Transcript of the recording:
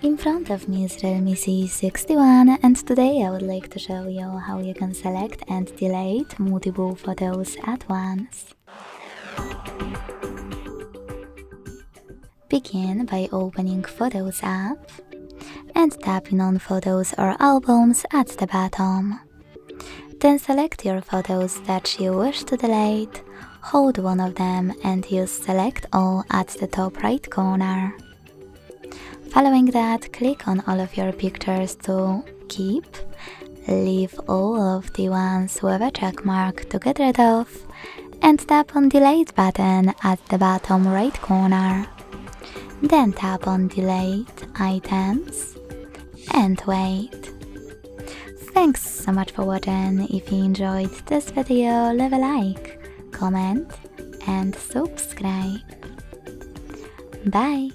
In front of me is Realme C61 and today I would like to show you how you can select and delete multiple photos at once. Begin by opening Photos app and tapping on Photos or Albums at the bottom. Then select your photos that you wish to delete, hold one of them and use Select All at the top right corner. Following that, click on all of your pictures to keep, leave all of the ones with a check mark to get rid of, and tap on Delete button at the bottom right corner. Then tap on Delete Items and wait. Thanks so much for watching. If you enjoyed this video, leave a like, comment and subscribe. Bye!